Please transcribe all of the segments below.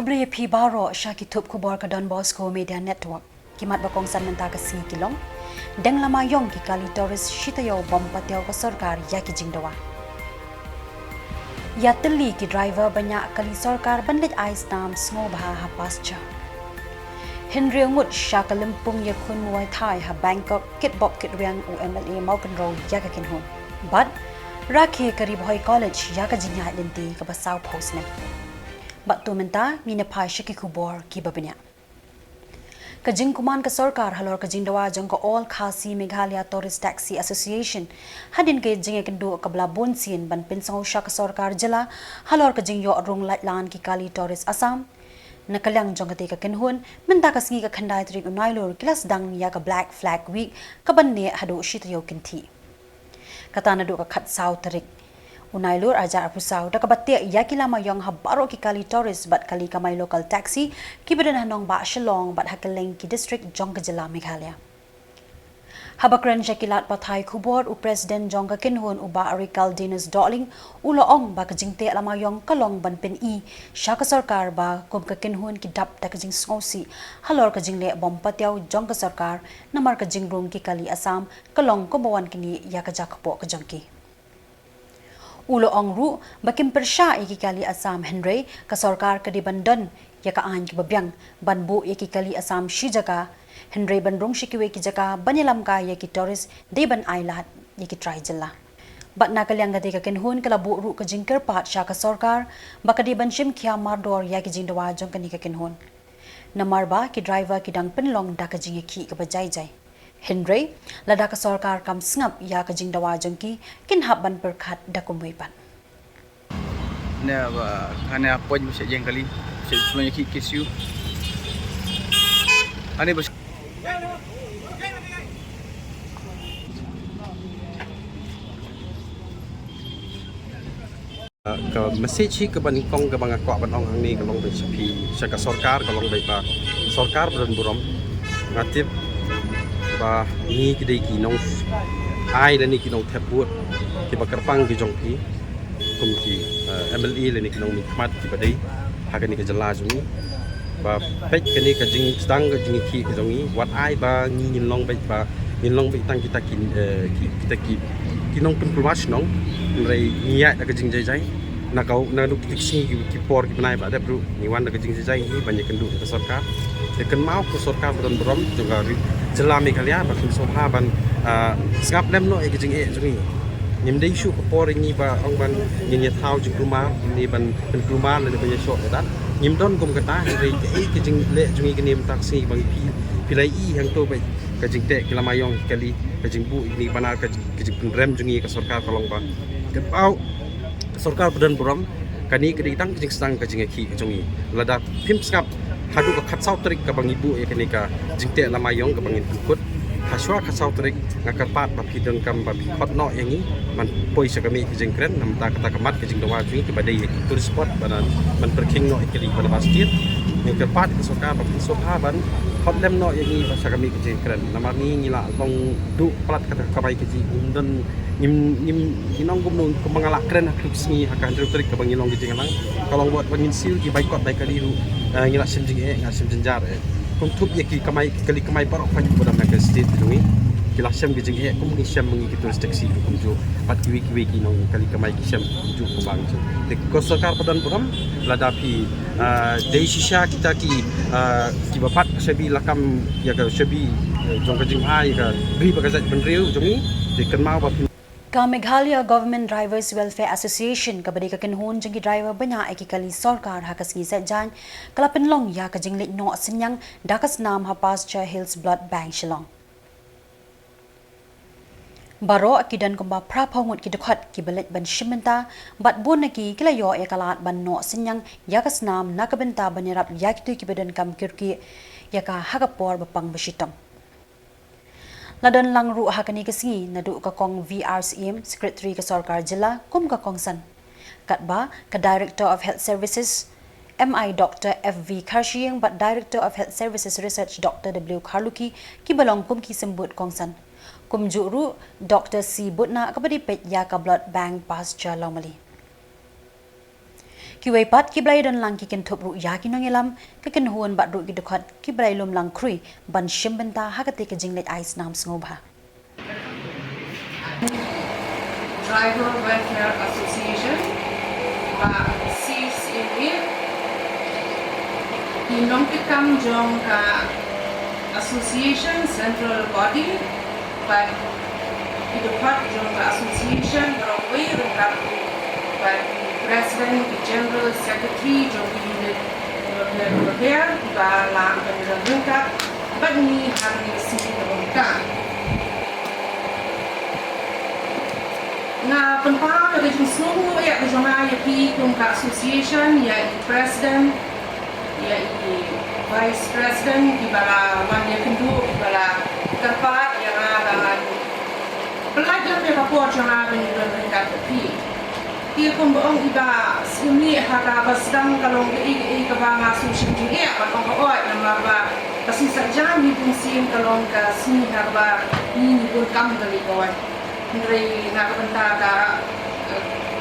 Khubri P Baro Shakitup Khubor ka donbosco media network kimat bakong san menta ka si kilong deng lama yong ki kali tourist shitayo bom patyaw ka sarkar ya ki jingdawa ya teli ki driver banyak kali sarkar bandit ais nam smo bha ha pascha Henry ngut shakalimpung ya kun muay thai ha Bangkok kit bop kit riang UMLA Maukan Road ya ka kinhun but rakhi karib hoi college ya ka jinya lenti ka basaw post ne Bak tu menta mina pai shaki Khubor ki babnya. Kajing kuman ka sarkar halor kajing dawa jong ka all khasi Meghalaya Tourist Taxi Association hadin ke jing kendu kabla bonsin ban pinsang usha ka sarkar Jylla halor kajing yo rung lan ki kali tourist Assam nakalang jong ka kenhun menta ka singi ka khandai trik Nailur kilas dang ya ka black flag week ka banne hadu shitayo kinti. Kata na do ka khat saw tarik Nailur ajar pusau dakabatia yakilama yong habaro ki kali tourist bat kali kamay local taxi ki badan hanong ba Shillong bat hakeleng ki district jong Jylla Meghalaya. Habakran jakilat pathai Khubor u president jong ka kinhun u ba arikal Dennis Darling uloong ba kajingte lama yong kalong ban pen I syaka sarkar ba kum ka kinhun ki dap ta kajing ngosi halor kajing le bom patyaw jong ka sarkar namar kajing rung ki kali Assam kalong ko bawan kini ya kajakpo ka jongki. Ulo ongru bakim persya iki kali Assam Henry ka sarkar ka dibandon ya ka an ki babyang banbu iki kali Assam shijaka Henry bandrong shikiwe ki jaka banilam ka ya ki tourist deban ailat ya ki try Jylla bat na kalyang gati ka kinhun kalabu ru ka jingker pat sya ka sarkar baka diban shim kya mardor ya ki jingdawa jong kani ka kinhun namarba ki driver ki dang penlong da ka jingi ki ka bajai jai Henry lada ka sarkar kam sngap ya ka jingdawa jongki kinhap ban perkhat da kumwipan ne ba khane apoj se jeng kali se punya ki kisu ane bas ka message ke ban kong ke bang akwa ban ong ni ka long be chipi saka sarkar ka long be ba sarkar bron burom ngatip ba ni ki dei ki nong ai le ni ki nong theput ki ba karpang ki jong ki kum ki MLE le ni ki nong mi khmat ki ba dei ha ka ni ka Jylla jong ni ba pet ka ni ka jing stang ka jing ki ka jong ni wat ai ba ni nin long be ba nin long be tang kita kin kita ki nong pun keluas nong rei niat ka jing jai jai na kau na lu tiksi ki por ki banai ba da bro ni wan ka jing jai ni banyak kendu ka sarkar de kan mau ko sarkar bron burom juga Jylla Meghalaya ba kin sobha ban ngap lem no e jing e jung nim dei shu ko por ni ba ong ban ni thau jing rumah ni ban rumah le ba shot da nim don kum kata rei ke jing le jung ki nim taksi bang pilai I hang to ba ka jing te kilama yong kali ka jing bu ni banar ka jing rem jung ka sarkar kalong ba ke pau sarkar badan burom kani ke ditang jing stang ka jing ki jung lada phim skap hadu ka khatsau trik ka bang ibu e kani ka jingte lamayong ka bangin kut haswa khatsau trik ngakarpat ba pidon kam ba khot no yang ni man poi sa kami ki jing kren nam ta kata kamat ki jing dawa jing ki badai tourist spot banan man parking no ikali pada basket ni karpat ka soka ba soha ban khot lem no yang ni sa kami ki jing kren namar ni ngila bang du plat kata kabai ki jing dan nim hinong gumnong kumangalak kren klub singi hakan trik ka bangin long ki jing lang kalau buat bangin sil ki baikot dai kali ru ngila sim jing e ngasim jenjar e kum thup ye ki kamai kali kamai parok pan bodam na state lui kila sem ki jing e kum ki sem mengi ki tourist taxi kum jo pat ki ki nong kali kamai ki sem ju ko bang jo de ko sarkar padan bodam lada pi dei shisha kita ki bapat sebi lakam ya ka sebi jong ka jing ai ka ri ba ka zat benriu jong ni de kan mau ba Ka Meghalaya Government Drivers Welfare Association kabadi ka kinhun jeng driver banya eki kali sarkar hakas ngi jan kala penlong ya ka jing lit no sinyang dakas nam ha Pasture Hills Blood Bank Shillong baro akidan kumba prapangut ki dekhat ki belet ban shimenta bat bon ki kilayo e kalat ban no sinyang yakas nam nakabenta banirap yaktu ki bedan kam kirki yaka hakapor bapang bashitong Ladan lang ru hakani kasi nadu ka kong VRCM Secretary ka sarkar Jylla kum ka kong san katba ka Director of Health Services MI Dr. FV Karshiyang but Director of Health Services Research Dr. W Karluki ki balong kum ki sembut kong san kum juru Dr. C Butna kabadi Peit ya ka blood bank Pasture Lomali kiwai pat kiblai don lang kikin thop ru ya kinong ilam kikin huan bat ru gidukhat kiblai lum lang krui ban shimbenta hakate ke jinglet ice nam sngoba Driver Welfare Association CCA Inong pikam jong ka association central body but idukhat jong ka association rawai rungkap but president general secretary jong unit welfare ba lang kan rungkap but ni hari sini rungkap na penpang dari semua ya jemaah ya pi ka association ya president ya vice president di bala manya kendu di bala tempat yang ada pelajar yang kapor jemaah dengan mereka pi dia pun bohong iba sini harap sedang kalau ke bang association dia kalau kau nama ba pasti saja ni pun sim kalau ke sini harap ini pun kamu dari kawan dari nak benda ka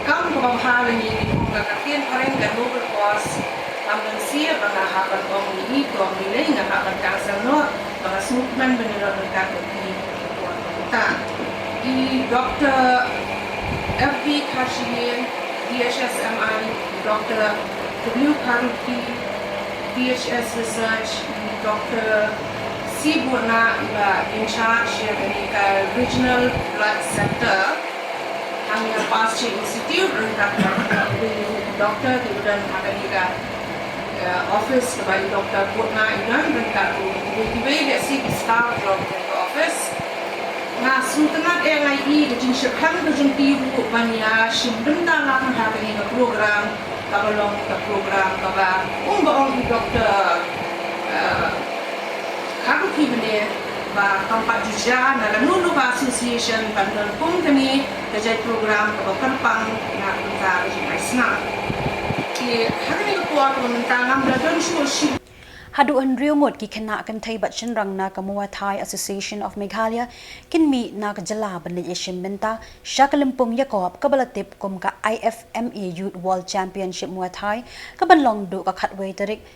kamu kau hal ini ka katin orang kan double cost ambil siap banga hapan kong ini kong nilai nggak hapan kangsel no banga sumukman beneran mereka di kita di Dr. F.B. Khashir DHSMI Dr. W. Karuki DHS Research Dr. C. Burna in charge of Regional Blood Center hanya Pasca Institute Dr. kemudian ada office kepada Dr. Burna inan mereka tiba-tiba dia si staff from the office nah suntenat NIE kejin syekhan kejin tiru banyak syembenta lah hari ini program kabalong ke program kaba umbaong Dr. Karuki bene ba tempat juga na nunu ba association pandon pun kami kerja program ke perpang na kita isna ki hari ni kuat mentang amdon shu hadu an riungot ki khana kan thai bat chin rang na kamuwa Thai Association of Meghalaya kin mi na ka Jylla ban le shimbenta shakalimpung yakob kabalatip kum ka IFMA Youth World Championship Muay Thai ka banlong du ka khatwei tarik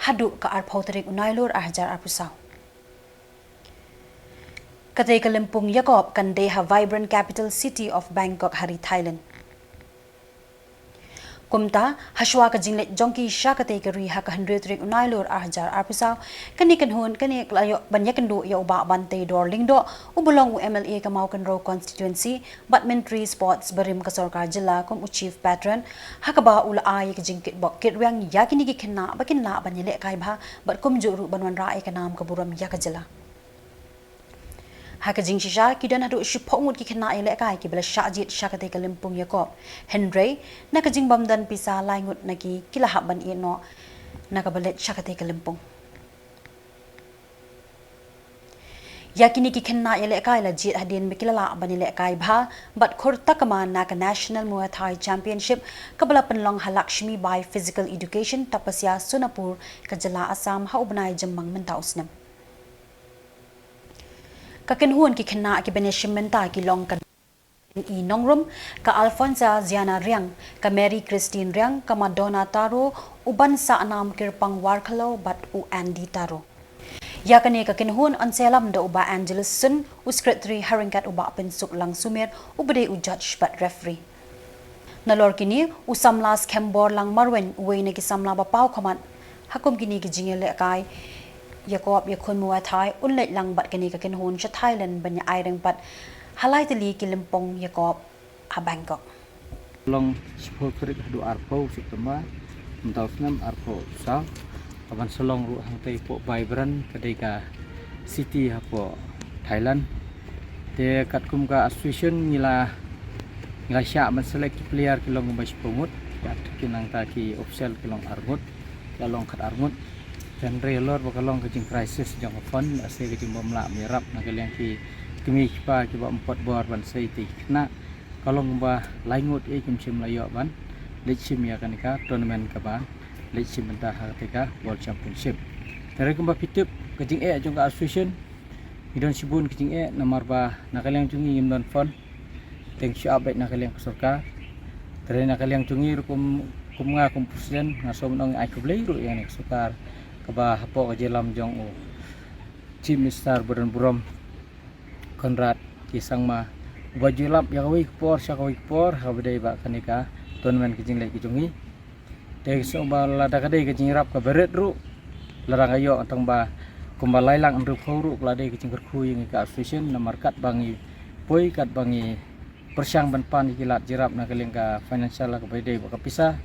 hadu ka arpho tarik Nailur ahjar arpusaw Katay Kalimpong Yakob kan deha vibrant capital city of Bangkok hari Thailand. Kumta haswa ka jinglet jongki sha katay ka riha ka 100 rik Nailur ahjar arpusaw kani kan hun kani klayo banyakendu ya uba bantay dorlingdo ubulong MLA ka Maukan Row constituency badminton sports barim ka sarkar Jylla kum chief patron hakaba ula ay ka jingkit bok kitwang yakini ki khna bakin la banyele kai bha bat kum juru banwan ra ay ka nam ka buram ya ka Jylla haka jing shisha kidan hadu shipong ki khna ile kai ki bela shajit shakate Kalimpong Yakob Henry naka jing bamdan pisa laingut naki kila haban ino naka balet shakate Kalimpong yakini ki khna ile kai la jit hadin mikilala banile kai bha but khurta kama naka national Muay Thai championship kabala panlong halakshmi by physical education tapasya Sunapur ka Jylla Assam ha ubnai jammang menta usnam kakenhuan ki khna ki beneshimenta ki long kan i nongrum ka Alfonsa Ziana Riang ka Mary Christine Riang ka Madonna Taro uban sa anam kirpang warkhalo bat u Andy Taro yakane ka kenhuan anselam da uba Angelus Sun u secretary haringkat uba pensuk lang sumer ubade u judge bat referee nalor kini u Samlas Khubor lang marwen uwe ne ki Samla ba pau khamat hakum kini ki jingele kai Yakob yakun Muay Thai unlet lang bat kani ka kinhun sa Thailand banya aireng bat halai tali Kalimpong Yakob a Bangkok long spokrik hadu arpo sitama mentasnam arpo sa aban solong ru hang tai po vibrant kadai city hapo Thailand te katkum ka association ngila sya man select player kilong mas pumut kat kinang ta ki official kilong armut kalong kat armut dan relor bakalong kecing crisis jang fund ase kecing bomla mirap nakaliang ki kemi pa ki ba empat bor ban saiti na kalong ba laingut e kimsim layo ban lechim ya kanika tournament ka ba lechim mentah hartika world championship dari kumba pitup kecing e jong association idon sibun kecing e nomor ba nakaliang jungi imdon fund thank you abet nakaliang sarkar dari nakaliang jungi rukum kumnga kum presiden ngasom nong ai kublei ru yang nek sukar kaba hapo ke jelam jong o chief minister badan buram konrad kisang ma bajulap ya wi por sya wi por ha bedai ba kanika tonmen kijing lek kijungi te so ba lada kadai kijing rap ka beret ru larang ayo antong ba kumba lailang andru khuru pelade kijing kerku yang ka association na markat bangi poi kat bangi persyang ban pan kilat jirap na kelingka financial ka bedai ba kapisa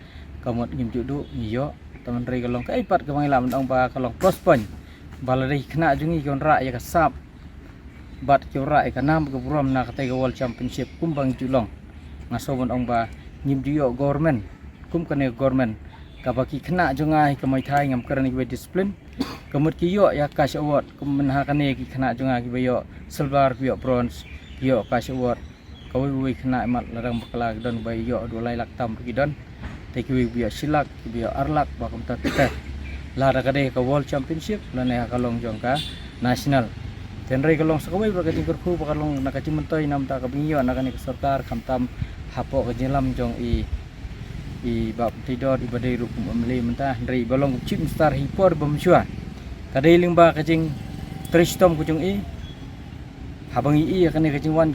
kamot ngim judu ngiyo teman rei kalong ka ipat ka mangila mendong ba kalong prospon balari kena jungi konra ya kasap bat kyora ka nam ka buram na ka world championship kumbang julong ngaso mendong ba ngim juyo government kum kane government ka baki kena jungai ka mai thai ngam karani be discipline kamut kiyo ya cash award kum menha kane ki kena jungai ki bayo silver biyo bronze kiyo cash award kawi kena mat larang bakala don bayo 2 lak tam pergi don tekiwi biya silak biya arlak bakum tatete lara kade ka world championship lane kalong jong ka national tenrei kalong sakawai berkating kerku bakalong nakacimentoy nam ta kabingyo nakani sarkar kamtam hapo ka jelam jong i bab tidor ibadai rukum amli mentah rei balong chip star hipor bomsua kade lingba kajing tristom kujung i habangi i akane kajing wan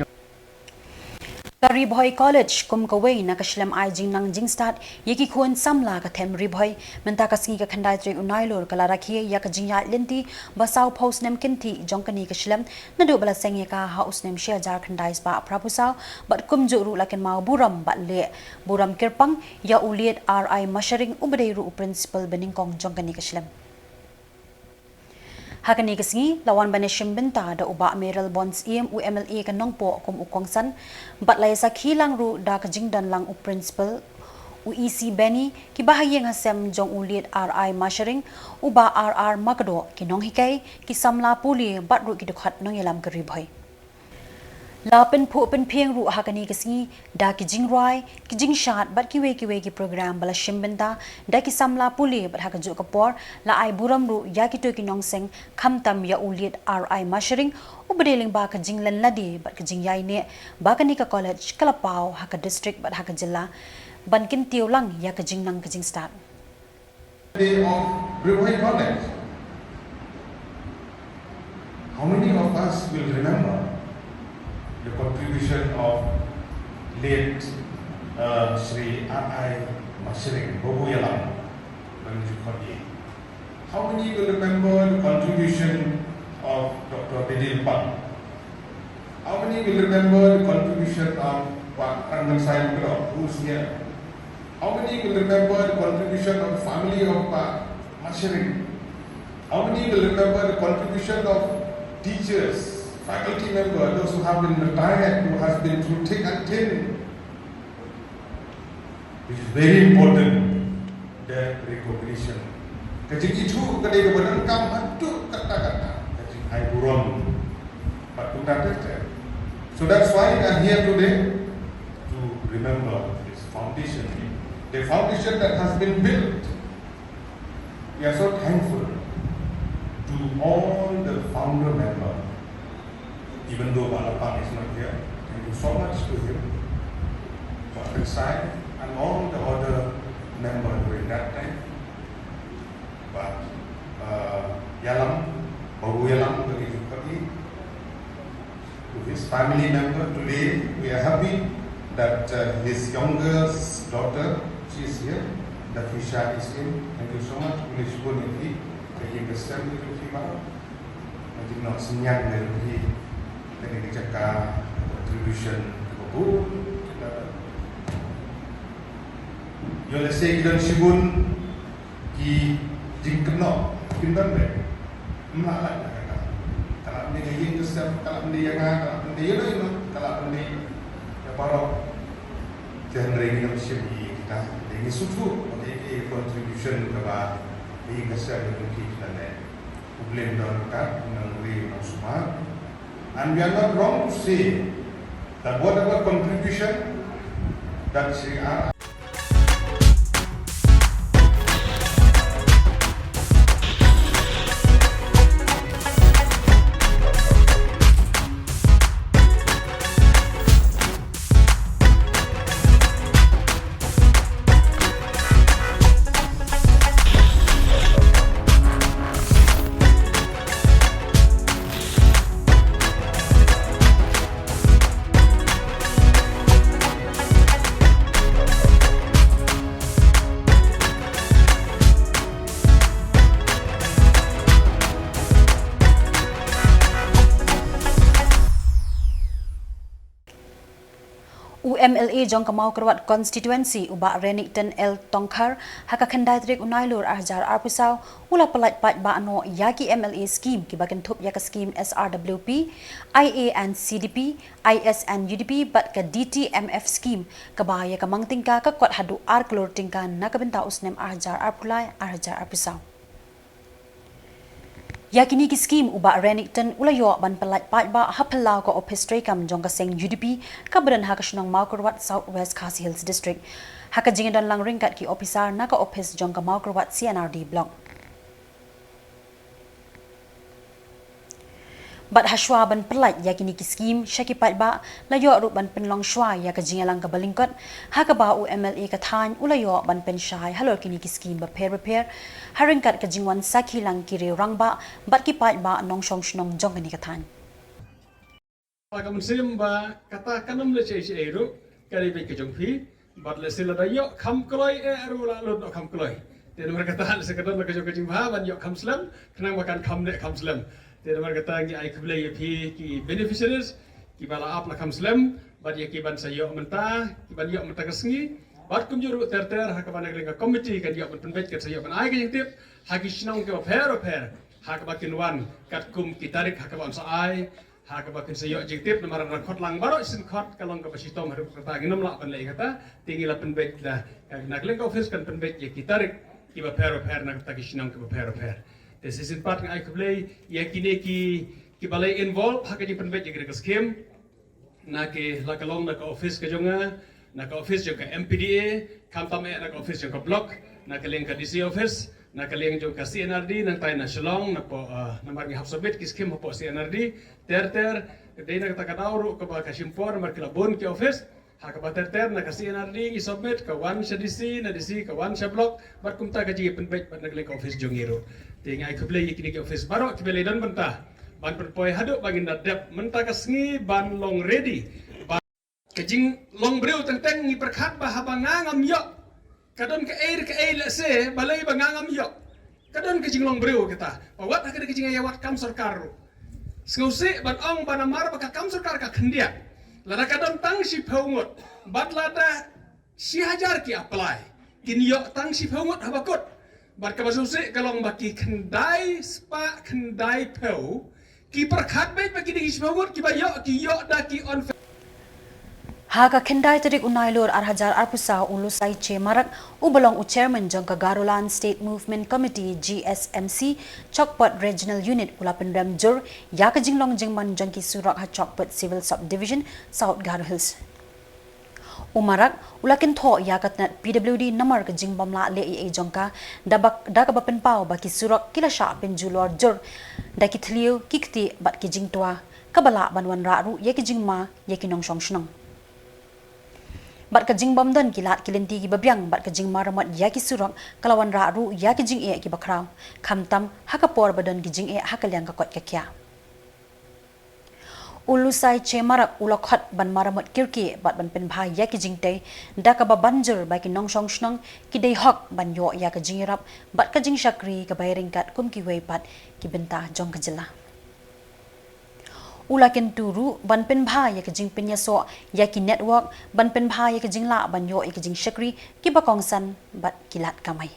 Ribhoy College kum kaway na kaslam ay jing nang jing start yaki kun samla ka them ribhoy menta kasingi ka khandai tre Nailur kala rakhi ya ka jing ya lenti basau post nem kinti jong kani kaslam nadu bala sengye ka haus nem share jar khandai ba prapusau bat kum juru lakin mau buram bat le buram kirpang ya uliet ri masharing ubadai ru principal beningkong jong kani kaslam Hakani kasingi lawan baneshim benta da uba meral bonds EMU MLA ka nongpo kum ukongsan bat lay sa khilang ru da ka jingdan lang u principal UEC Benny ki bahayeng hasem jong ulit RI masharing uba RR magdo ki nong hikay ki samla puli bat ru ki dukhat nong yalam ka ribhoy Lapin pu pen pieng ru hakani kasingi da ki jingrai ki jingshat bat ki we ki program bala shimbenta da ki samla puli bat hakaju kapor la ai buram ru ya ki to ki nong seng khamtam ya ulit RI masharing ubedeling ba ka jinglan ladi bat ki jingyai ne ba ka ni ka college kalapau haka district bat haka Jylla bankin tiulang ya ka jingnang ka jing start Day of Ribhoy College. How many of us will remember the contribution of late Sri R.I. Masharing Khuborjylla Bangjukhodi? How many will remember the contribution of Dr. Bedil Pang? How many will remember the contribution of Pak Rangan Sain Gro, who's here? How many will remember the contribution of the family of Pak Masharing? How many will remember the contribution of teachers, faculty member, those who have been retired, who has been through thick and thin, which is very important, their recognition. Kajik itu kadai kebenaran kam hantu kata-kata kajik hai buron patut ada. So that's why I'm here today to remember this foundation, the foundation that has been built. We are so thankful to all the founder members. Even though Balapang is not here, thank you so much to him, to Aksai and all the other members during that time. But Yalam, Khuborjylla, to his family member, today we are happy that his youngest daughter, she is here, that Fisha is in. Thank you so much. Boleh syukur ni, bagi besar ni kita, nanti nak senyap dari dengan dicakap contribution Khubor. Yo lesai kita sibun ki jingkenok kintan be. Malah kata. Kalau ni yang kesal, kalau ni yang kalau ni yang lain, kalau ni ya baru genre ini mesti kita ini suatu bagi contribution kepada ini kesal itu kita ni. Problem dalam kat menangri semua. And we are not wrong to say that whatever contribution that Sri R. MLA jong kamau kerwat constituency ubak Renington L Tongkar haka kendai trik Nailur arjar arpusau ula pelat pat ba ano yaki MLA scheme kibakan thup yaka scheme SRWP IA and CDP IS and UDP bat ka DTMF scheme kabaya ka mangtingka ka kwat hadu ar klor tingka nakabenta usnem arjar arpulai arjar arpusau yakini ki scheme uba Renington ulayo ban pelat pat ba hapelau ko office trekam jong ka seng UDP ka badan haka sunang Maukerwat South West Khasi Hills District haka jingan lang ringkat ki officer naka office jong ka Maukerwat CNRD block bat haswa ban pelat yakini ki scheme syaki pat ba layo ru ban penlong shwa ya ka jingan lang ka balingkot haka ba u MLA ka than ulayo ban pen shai halor kini ki scheme ba repair haringkat ka jingwan saki lang kiri rangba bat ki pat ba nong shong shnong jong ni ka than Agam sim ba kata kanam le chei chei ru kari be ke jong phi bat le sila da yo kham kloi ru la lo no kham kloi te nomor kata le sekadar le ke jong jing ba ban yo kham slam kenang makan kham ne kham slam te nomor kata ngi ai kble ye phi ki beneficiaries ki bala ap la kham slam bat ye ki ban sa yo menta ki ban yo menta kasngi bat kum juru ter ha ka ban le committee kan yo ban penbet ke sa yo ban ai ke tip ha ki shnong ke per ha ka ba kin wan kat kum ki tarik ha ka ban sa ai ha ka bakin sayo jengtip na marang khot lang baro sin khot kalong ka basitom haru kata ginam la ban lai kata tinggi la penbet la nak leng office kan penbet ye kitarik ki ba per na kata kisnang ki ba per te sisin part ngai kblei ye kine ki balai involve ha ka ji penbet ye ka scheme na ke la kalong na ka office ka jonga na ka office jong ka MPDA kam tam na ka office jong ka block na ka leng ka DC office na kaleng jong ka CNRD nang tay na Shillong na po na margi hapsabit ki scheme po CNRD ter dei na kata dauro ka ba ka simpor mar kilabon ki office ha ka ba ter na ka CNRD i submit ka wan sa DC na DC ka wan sa block bar kumta ka ji penbet bat nagleng ka office jong iro ting ai kublei kini ki office baro ki belai don banta ban perpoi hadu bagi nadap menta ka sngi ban long ready ka jing long breu teng ngi perkhat ba habangangam yo kadon ke air le se balai bangangam yo kadon ke jinglong breu kita wat ka ke jing ayawat kam sarkar skausi ban ong banamar ba kam sarkar ka khendia lada kadon tang si phongot bat lada si hajar ki apply kin yo tang si phongot habakot bat ka basusi kalong baki khendai spa khendai phau ki perkhat bet baki di si phongot ki ba yo da ki on haka kendai tarik Nailur arhajar arpusau ulusai che marak ubalong chairman jong Kagarulan State Movement Committee GSMC Chokpot Regional Unit ulapan ramjur ya ka jinglong jingman jong ki surak ha Chokpot Civil Subdivision South Garo Hills umarak ulakin tho ya katnat PWD namar ka jingbam la le e jongka da ka bapen pau baki surak kila sha pen julor jur da ki thliu kikti bat ki jingtwa kabala banwan ra ru ye ki jingma ye ki nong shong shnong bat ka jing bam don kilat kilenti ki babyang bat ka jing maramat ya ki surang kalawan ra ru ya ki jing e ki bakraw khamtam haka por badon ki jing e hakalyang ka kot ka kya ulusai che marak ulakhat ban maramat kirki bat ban pen bhai ya ki jing te da ka ba banjur ba ki nong shong shnong ki dei hok ban yo ya ka jing rap bat ka jing shakri ka bayring kat kum ki wei pat ki benta jong ka Jylla ulakin turu ban pen bha ya ka jing pinya so ya ki network ban pen bha ya ka jing la ban yo ka jing shakri ki ba kong san bat kilat kamai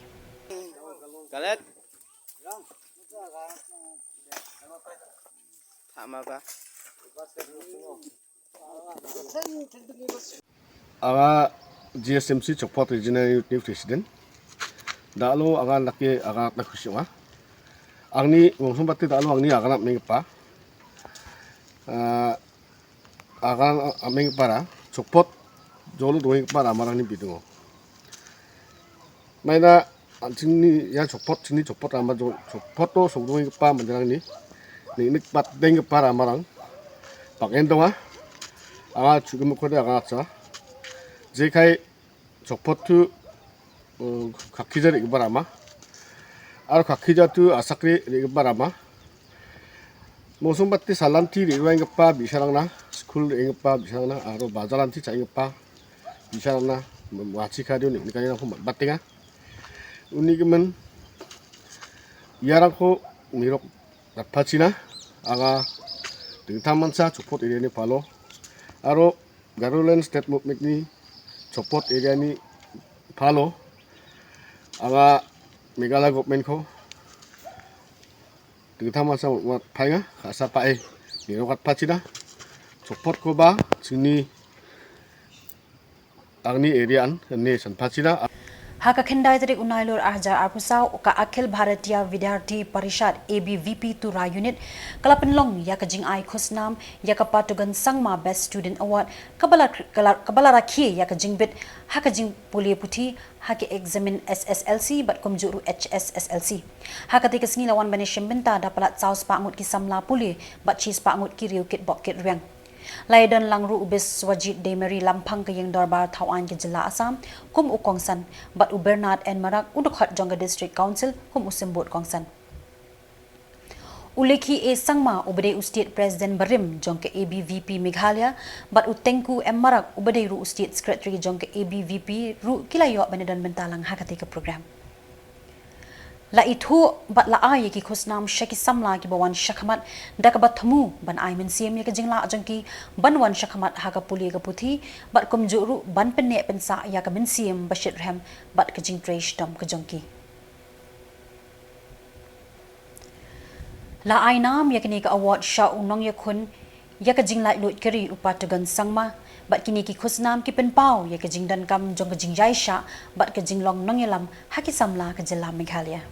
Galet. Tama ba? Aga GSMC Chokpot Regional Unit President. Dalo aga laki aga nakusyunga. Angni ngomong batti dalo angni aga nak mengapa. Akan ameng para Chokpot jolo doing para marang ni bidungo. Maina sini ya Chokpot ama Chokpot to so doing pa mandrang ni pat deng para marang. Paken donga aga chugum ko de aga cha. Jekai Chokpot tu kakhijar ikbarama. Ar kakhijar tu asakri ikbarama. Mosong batti salanti riwang pa bisarang na school engpa bisarang na aro bazalanti cha engpa bisarang na wachi khadio ni kanya ko battinga uni gemen yarang ko mirok rapachina aga dingtamansa Chokpot area ni palo aro Garulan State Movement ni support area ni follow aga Meghalaya government ko terutama sama phai khasa pai ni rokat pachina support ko ba sini angni area an ni san pachina Haka Kendai Tarik Nailur Ahjar Arpusau Uka Akhil Bharatiya Vidyarthi Parishad ABVP Tura Unit Kalapenlong Yaka Jing Ai Khusnam Yaka Patugan Sangma Best Student Award Kabala Rakhi Yaka Jing Bit Haka Jing Puli Puti Haka Examine SSLC Bat Kumjuru HSSLC Haka Tikas Nilawan Banishim Binta Dapalat Saus Pangut Ki Samla Puli Bat Cheese Pangut Ki Riu Kit Bok Kit Riang Laidan langru ubis wajid demeri lampang ke yang darbar Thawan ke Jylla Assam kum ukongsan bat u Bernard and Marak untuk hot Jongga District Council kum usembut kongsan. Uleki e sangma ubade State President Barim jongke ABVP Meghalaya bat u Tengku M Marak ubade ru State Secretary jongke ABVP ru kilayok banedan bentalang hakati ke program. La itu bat la ay ki khusnam shaki samla ki bawan shakhamat dakabat thamu ban ay men siam ya ka jingla jangki banwan shakhamat ha ka puli ka puthi bat kumjuru ban penne pensa ya ka men siam bashir ram bat ka jing trash dam ka jangki la ay nam ya kini ka award sha unong ya khun ya ka jingla lut kari upatugan sangma bat kini ki khusnam ki penpau ya ka jing dan kam jong ka jing jaisha bat ka jinglong nong yalam ha ki samla ka Jylla Meghalaya.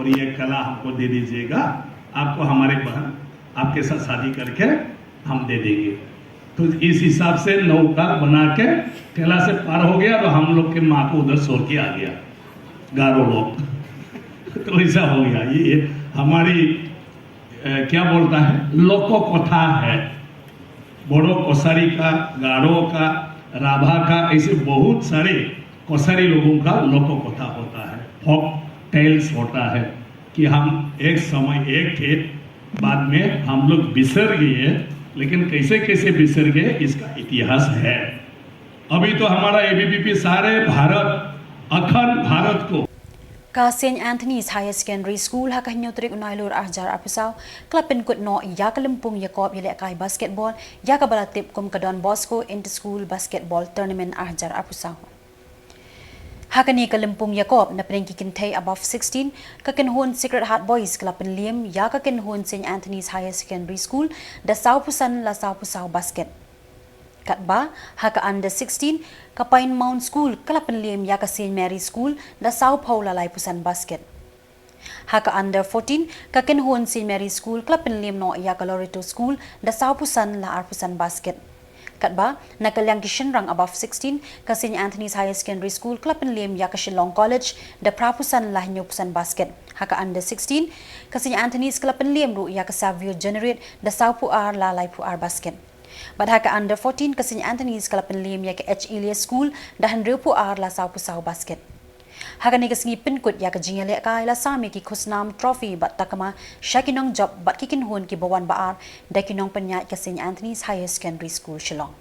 और ये कला हमको दे दीजिएगा, आपको हमारे बहन आपके साथ शादी करके हम दे देंगे। तो इस हिसाब से नौका बना के कला से पार हो गया, तो हम लोग के माँ को उधर छोड़ के आ गया गारो लोग। तो ऐसा हो गया। ये हमारी क्या बोलता है लोको कथा है, बोड़ो कोसारी का, गारो का, राभा का, ऐसे बहुत सारे कोसारी लोगों का लोको कथा होता है, फोक टेल्स होता है कि हम एक समय एक थे, बाद में हम लोग बिसर गए, लेकिन कैसे कैसे बिसर गए इसका इतिहास है। अभी तो हमारा एबीवीपी सारे भारत, अखंड भारत को Ka St. Anthony's Higher Secondary School haka hinyotrik Nailur Ahjar Arpusau klapin kut no ya kalimpung yakob yele kai basketball ya ka balatip kum ka donbosco inter-school basketball tournament Ahjar Arpusau. Haka ni kalimpung yakob na pinengki kintay above 16 ka kinhon Secret Heart Boys klapin liam ya ka kinhon St. Anthony's Higher Secondary School da saupusan la saupusau basket. Katba haka under 16 ka Pine Mount School kalapan liam ya ka St. Mary School da Sao Paulo Laipusan basket. Haka under 14 ka kinhon St. Mary School kalapan liam no ya ka Loreto School da Sao Pusan la Arpusan basket. Katba nakalyang kishinrang above 16 ka St. Anthony's Higher Secondary School kalapan liam ya ka Shillong College da Prapusan la Hinyopusan basket. Haka under 16 ka St. Anthony's kalapan liam ru ya ka Savio Generate da Sao Puar la Laipuar basket. Badhaka under 14 ka St. Anthony's kalapan liam ya ka H. Elias School dahan riupu ar la saupusau basket. Haka ni kasingi pinkut ya ka Jylla ka ila sami ki khusnam trophy bat takama shakinong job bat kikinhun ki bawan baar da kinong panyat ka St. Anthony's Higher Secondary School Shillong.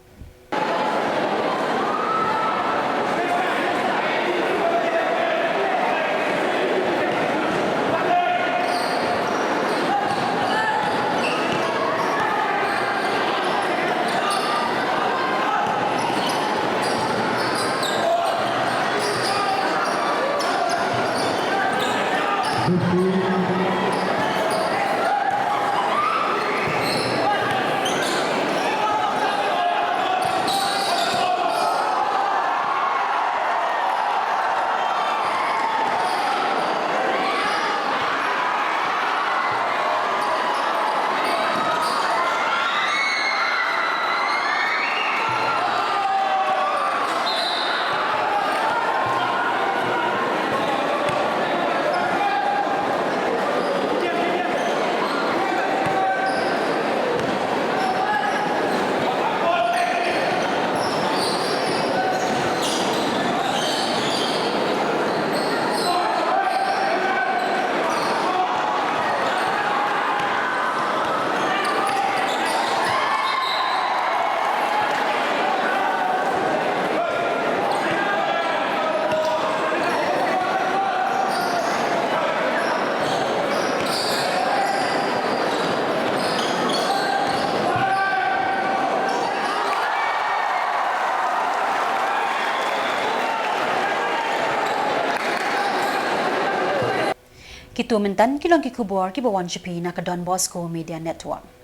Kitu mentan kilong ki Khubor ki bawan Shapi NAKA Donbosco Media Network.